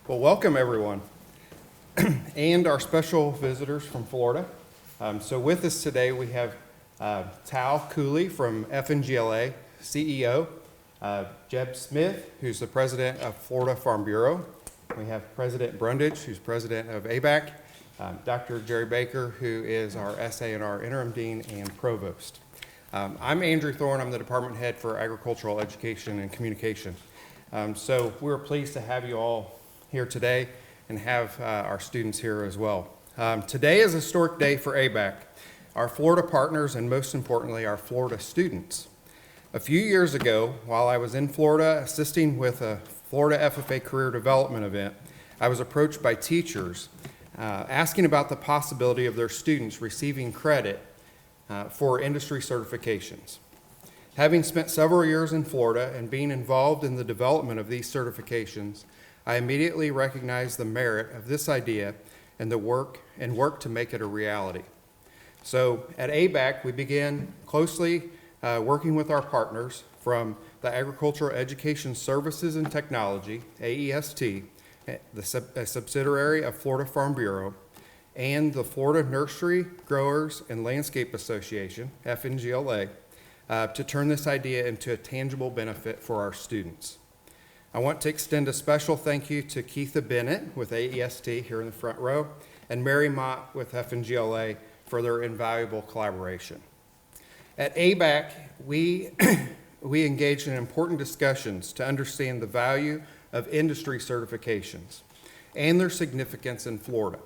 Well, welcome everyone, and our special visitors from Florida. So with us today, we have Tal Cooley from FNGLA, CEO, Jeb Smith, who's the president of Florida Farm Bureau. We have President Brundage, who's president of ABAC, Dr. Jerry Baker, who is our SA&R interim dean and provost. I'm Andrew Thorne. I'm the department head for agricultural education and communication. So we're pleased to have you all here today and have our students here as well. Today is a historic day for ABAC, our Florida partners, and most importantly, our Florida students. A few years ago, while I was in Florida assisting with a Florida FFA career development event, I was approached by teachers asking about the possibility of their students receiving credit for industry certifications. Having spent several years in Florida and being involved in the development of these certifications, I immediately recognized the merit of this idea and work to make it a reality. So at ABAC, we began closely working with our partners from the Agricultural Education Services and Technology, AEST, a subsidiary of Florida Farm Bureau, and the Florida Nursery, Growers, and Landscape Association, FNGLA, to turn this idea into a tangible benefit for our students. I want to extend a special thank you to Keitha Bennett with AEST here in the front row and Mary Mott with FNGLA for their invaluable collaboration. At ABAC, we engaged in important discussions to understand the value of industry certifications and their significance in Florida.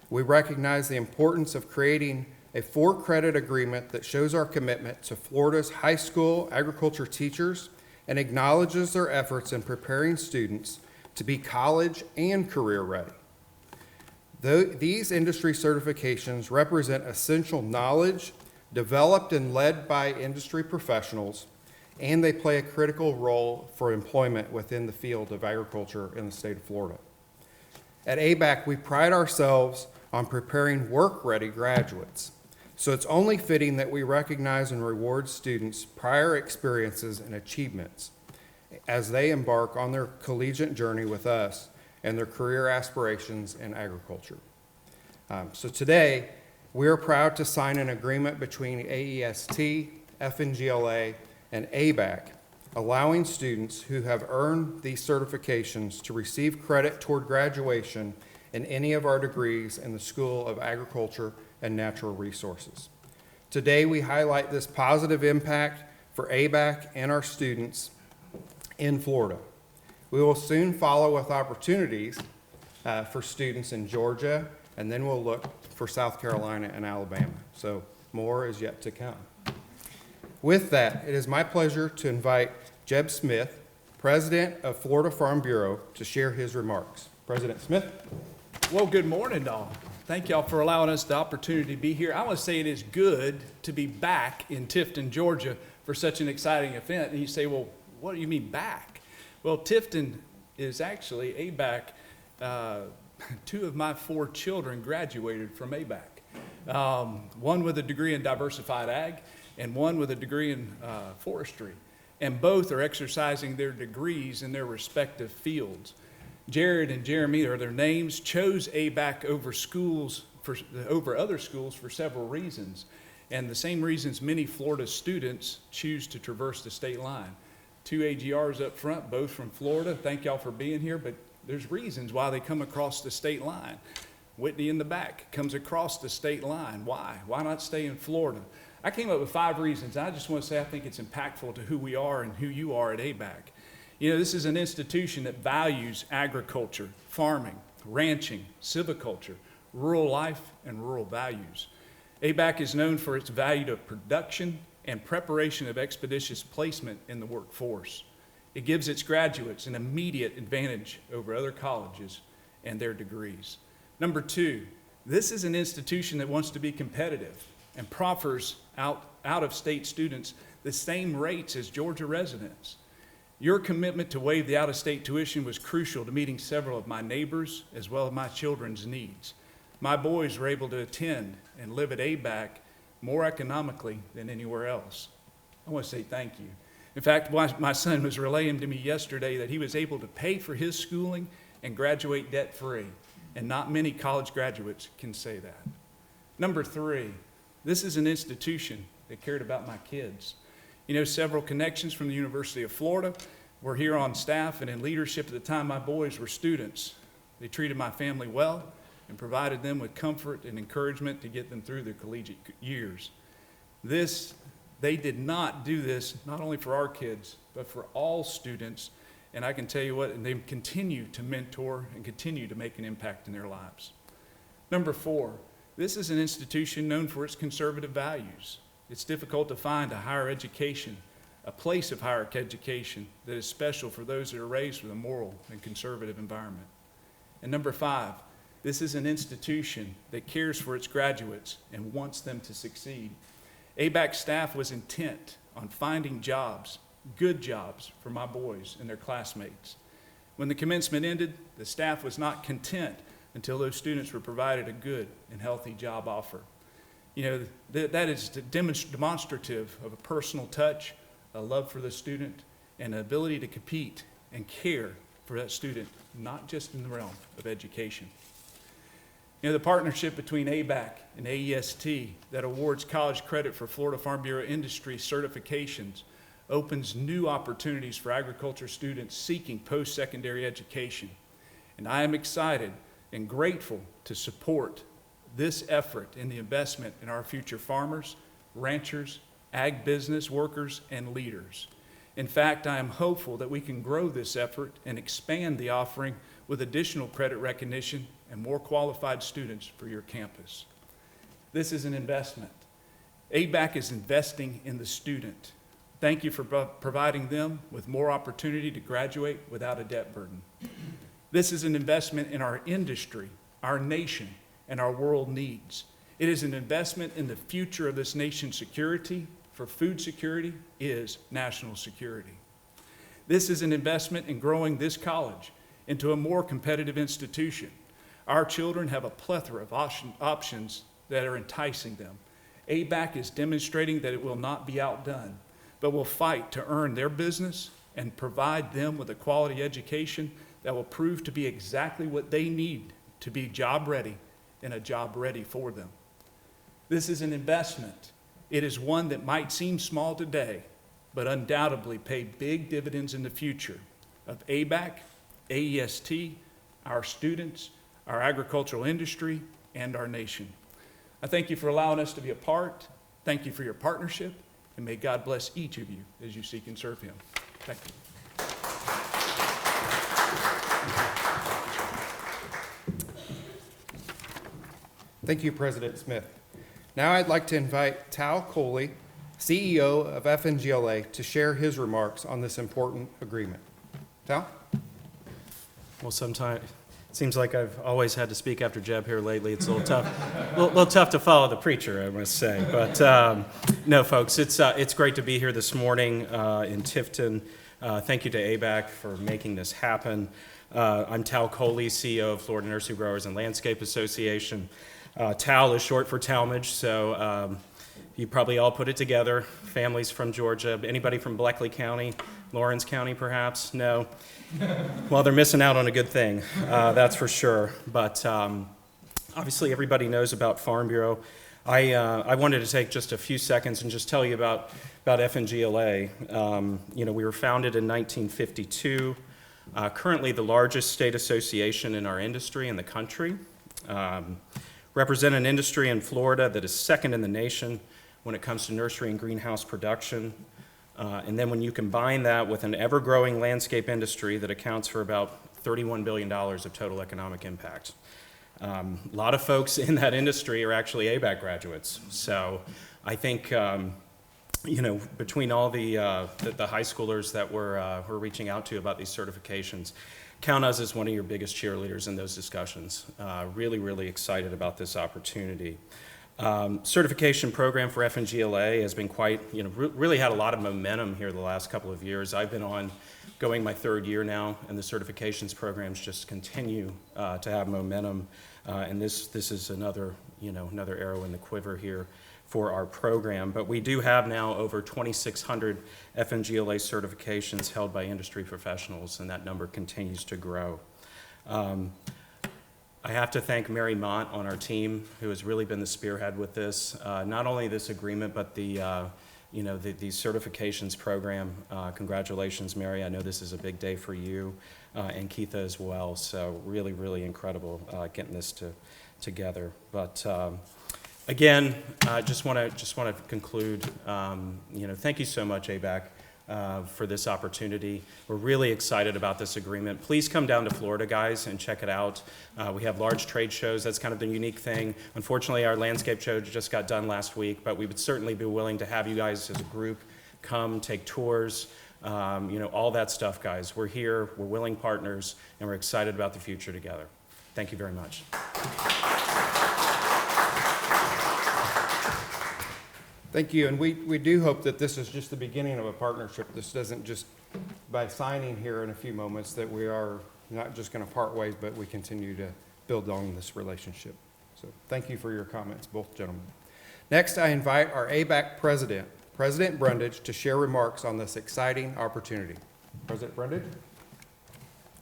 We recognize the importance of creating a 4-credit agreement that shows our commitment to Florida's high school agriculture teachers and acknowledges their efforts in preparing students to be college and career ready. These industry certifications represent essential knowledge developed and led by industry professionals, and they play a critical role for employment within the field of agriculture in the state of Florida. At ABAC, we pride ourselves on preparing work-ready graduates. So it's only fitting that we recognize and reward students' prior experiences and achievements as they embark on their collegiate journey with us and their career aspirations in agriculture. So today, we are proud to sign an agreement between AEST, FNGLA, and ABAC, allowing students who have earned these certifications to receive credit toward graduation in any of our degrees in the School of Agriculture and Natural Resources. Today, we highlight this positive impact for ABAC and our students in Florida. We will soon follow with opportunities for students in Georgia, and then we'll look for South Carolina and Alabama. So more is yet to come. With that, it is my pleasure to invite Jeb Smith, President of Florida Farm Bureau, to share his remarks. President Smith. Well, good morning, all. Thank y'all for allowing us the opportunity to be here. I want to say it is good to be back in Tifton, Georgia for such an exciting event. And you say, well, what do you mean back? Well, Tifton is actually ABAC. 2 of my 4 children graduated from ABAC. One with a degree in diversified ag and one with a degree in forestry. And both are exercising their degrees in their respective fields. Jared and Jeremy are their names, chose ABAC over other schools for several reasons. And the same reasons many Florida students choose to traverse the state line. 2 AGRs up front, both from Florida. Thank y'all for being here, but there's reasons why they come across the state line. Whitney in the back comes across the state line. Why? Why not stay in Florida? I came up with 5 reasons. I just want to say I think it's impactful to who we are and who you are at ABAC. You know, this is an institution that values agriculture, farming, ranching, silviculture, rural life, and rural values. ABAC is known for its value to production and preparation of expeditious placement in the workforce. It gives its graduates an immediate advantage over other colleges and their degrees. Number 2, this is an institution that wants to be competitive and proffers out-of-state students the same rates as Georgia residents. Your commitment to waive the out-of-state tuition was crucial to meeting several of my neighbors as well as my children's needs. My boys were able to attend and live at ABAC more economically than anywhere else. I want to say thank you. In fact, my son was relaying to me yesterday that he was able to pay for his schooling and graduate debt-free. And not many college graduates can say that. Number 3, this is an institution that cared about my kids. You know, several connections from the University of Florida were here on staff and in leadership at the time my boys were students. They treated my family well and provided them with comfort and encouragement to get them through their collegiate years. They did not do this not only for our kids, but for all students. And I can tell you what, and they continue to mentor and continue to make an impact in their lives. Number 4, this is an institution known for its conservative values. It's difficult to find a higher education, a place of higher education that is special for those that are raised with a moral and conservative environment. And number 5, this is an institution that cares for its graduates and wants them to succeed. ABAC staff was intent on finding jobs, good jobs, for my boys and their classmates. When the commencement ended, the staff was not content until those students were provided a good and healthy job offer. You know, that is demonstrative of a personal touch, a love for the student, and an ability to compete and care for that student, not just in the realm of education. You know, the partnership between ABAC and AEST that awards college credit for Florida Farm Bureau industry certifications opens new opportunities for agriculture students seeking post-secondary education. And I am excited and grateful to support this effort in the investment in our future farmers, ranchers, ag business workers, and leaders. In fact, I am hopeful that we can grow this effort and expand the offering with additional credit recognition and more qualified students for your campus. This is an investment. ABAC is investing in the student. Thank you for providing them with more opportunity to graduate without a debt burden. This is an investment in our industry, our nation, and our world needs. It is an investment in the future of this nation's security, for food security is national security. This is an investment in growing this college into a more competitive institution. Our children have a plethora of options that are enticing them. ABAC is demonstrating that it will not be outdone, but will fight to earn their business and provide them with a quality education that will prove to be exactly what they need to be job ready and a job ready for them. This is an investment. It is one that might seem small today, but undoubtedly pay big dividends in the future of ABAC, AEST, our students, our agricultural industry, and our nation. I thank you for allowing us to be a part. Thank you for your partnership, and may God bless each of you as you seek and serve Him. Thank you. Thank you, President Smith. Now I'd like to invite Tal Coley, CEO of FNGLA, to share his remarks on this important agreement. Tal? Well, sometimes it seems like I've always had to speak after Jeb here lately. It's a little tough, little tough to follow the preacher, I must say. But no, folks, it's great to be here this morning in Tifton. Thank you to ABAC for making this happen. I'm Tal Coley, CEO of Florida Nursery Growers and Landscape Association. TAL is short for Talmadge, so you probably all put it together. Families from Georgia. Anybody from Bleckley County, Lawrence County perhaps? No? Well, they're missing out on a good thing, that's for sure. But obviously everybody knows about Farm Bureau. I wanted to take just a few seconds and just tell you about FNGLA. We were founded in 1952, currently the largest state association in our industry in the country. Represent an industry in Florida that is second in the nation when it comes to nursery and greenhouse production. And then when you combine that with an ever-growing landscape industry that accounts for about $31 billion of total economic impact. A lot of folks in that industry are actually ABAC graduates. So I think, between all the high schoolers that we're reaching out to about these certifications, count us as one of your biggest cheerleaders in those discussions. Really, really excited about this opportunity. Certification program for FNGLA has been quite, really had a lot of momentum here the last couple of years. I've been going my third year now, and the certifications programs just continue to have momentum. And this is another arrow in the quiver here for our program. But we do have now over 2,600 FNGLA certifications held by industry professionals, and that number continues to grow. I have to thank Mary Mont on our team, who has really been the spearhead with this. Not only this agreement, but the certifications program. Congratulations, Mary. I know this is a big day for you and Keitha as well. So really, really incredible getting this together. But again, I just want to conclude. Thank you so much, ABAC. For this opportunity. We're really excited about this agreement. Please come down to Florida, guys, and check it out. We have large trade shows. That's kind of the unique thing. Unfortunately, our landscape show just got done last week, but we would certainly be willing to have you guys as a group come, take tours, all that stuff, guys. We're here, we're willing partners, and we're excited about the future together. Thank you very much. Thank you, and we do hope that this is just the beginning of a partnership. This doesn't just, by signing here in a few moments, that we are not just going to part ways, but we continue to build on this relationship. So thank you for your comments, both gentlemen. Next, I invite our ABAC president, President Brundage, to share remarks on this exciting opportunity. President Brundage?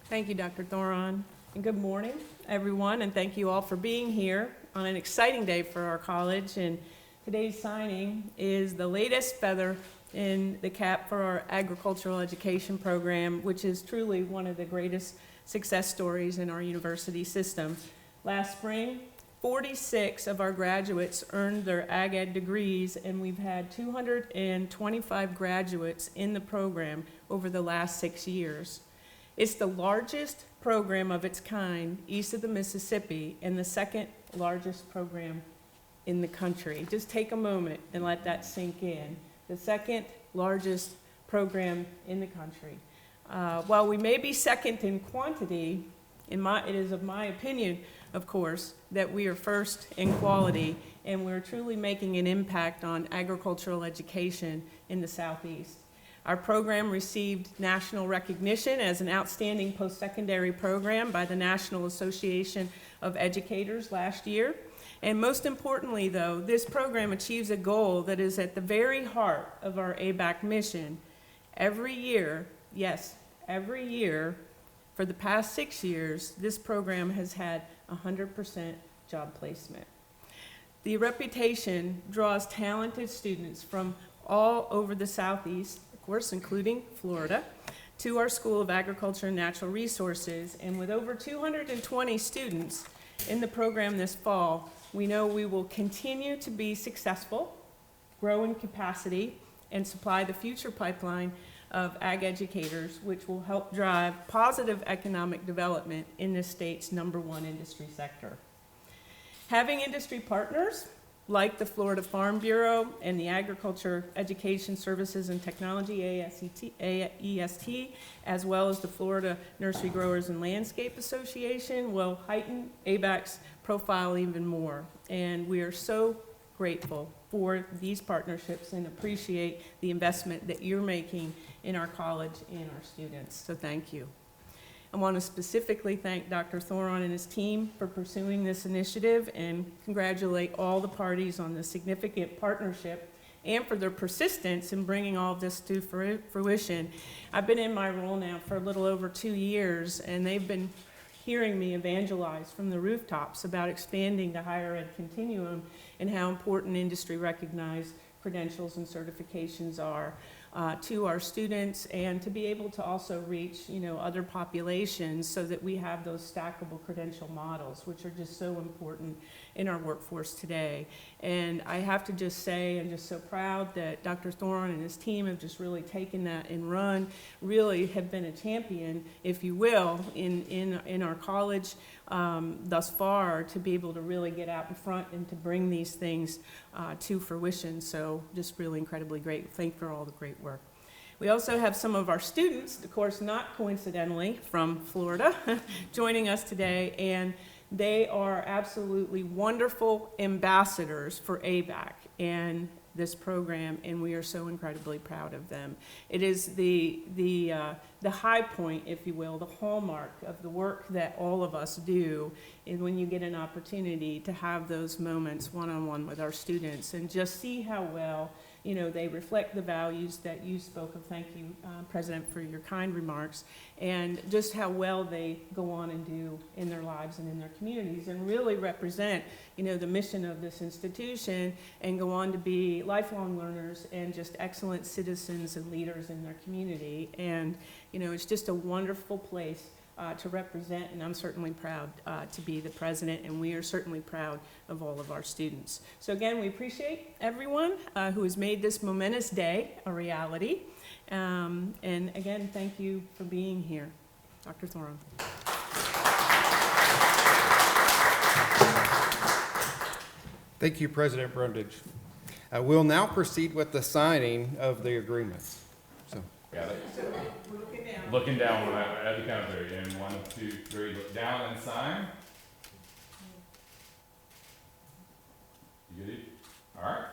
Thank you, Dr. Thoron, and good morning, everyone, and thank you all for being here on an exciting day for our college. And today's signing is the latest feather in the cap for our agricultural education program, which is truly one of the greatest success stories in our university system. Last spring, 46 of our graduates earned their ag ed degrees, and we've had 225 graduates in the program over the last 6 years. It's the largest program of its kind east of the Mississippi and the second largest program in the country. Just take a moment and let that sink in. The second largest program in the country. While we may be second in quantity, it is of my opinion, of course, that we are first in quality, and we're truly making an impact on agricultural education in the Southeast. Our program received national recognition as an outstanding post-secondary program by the National Association of Educators last year. And most importantly, though, this program achieves a goal that is at the very heart of our ABAC mission. Every year, yes, every year, for the past 6 years, this program has had 100% job placement. The reputation draws talented students from all over the Southeast, of course, including Florida, to our School of Agriculture and Natural Resources. And with over 220 students in the program this fall, we know we will continue to be successful, grow in capacity, and supply the future pipeline of ag educators, which will help drive positive economic development in this state's #1 industry sector. Having industry partners like the Florida Farm Bureau and the Agriculture Education Services and Technology, AEST, as well as the Florida Nursery Growers and Landscape Association will heighten ABAC's profile even more. And we are so grateful for these partnerships and appreciate the investment that you're making in our college and our students. So thank you. I want to specifically thank Dr. Thoron and his team for pursuing this initiative and congratulate all the parties on the significant partnership and for their persistence in bringing all of this to fruition. I've been in my role now for a little over 2 years, and they've been hearing me evangelize from the rooftops about expanding the higher ed continuum and how important industry recognized credentials and certifications are to our students, and to be able to also reach other populations so that we have those stackable credential models, which are just so important in our workforce today. And I have to just say, I'm just so proud that Dr. Thoron and his team have just really taken that and really have been a champion, if you will, in our college thus far, to be able to really get out in front and to bring these things to fruition. So just really incredibly great. Thank you for all the great work. We also have some of our students, of course not coincidentally from Florida, joining us today, and they are absolutely wonderful ambassadors for ABAC and this program, and we are so incredibly proud of them. It is the high point, if you will, the hallmark of the work that all of us do, is when you get an opportunity to have those moments one-on-one with our students and just see how well you know, they reflect the values that you spoke of. Thank you, President, for your kind remarks, and just how well they go on and do in their lives and in their communities, and really represent, you know, the mission of this institution, and go on to be lifelong learners and just excellent citizens and leaders in their community. And, you know, it's just a wonderful place to represent, and I'm certainly proud to be the president, and we are certainly proud of all of our students. So again, we appreciate everyone who has made this momentous day a reality. And again, thank you for being here. Dr. Thoron. Thank you, President Brundage. We'll now proceed with the signing of the agreements. So, Got it. We're looking down. Looking down when I at the count of three. And 1, 2, 3. Look down and sign. You good? All right.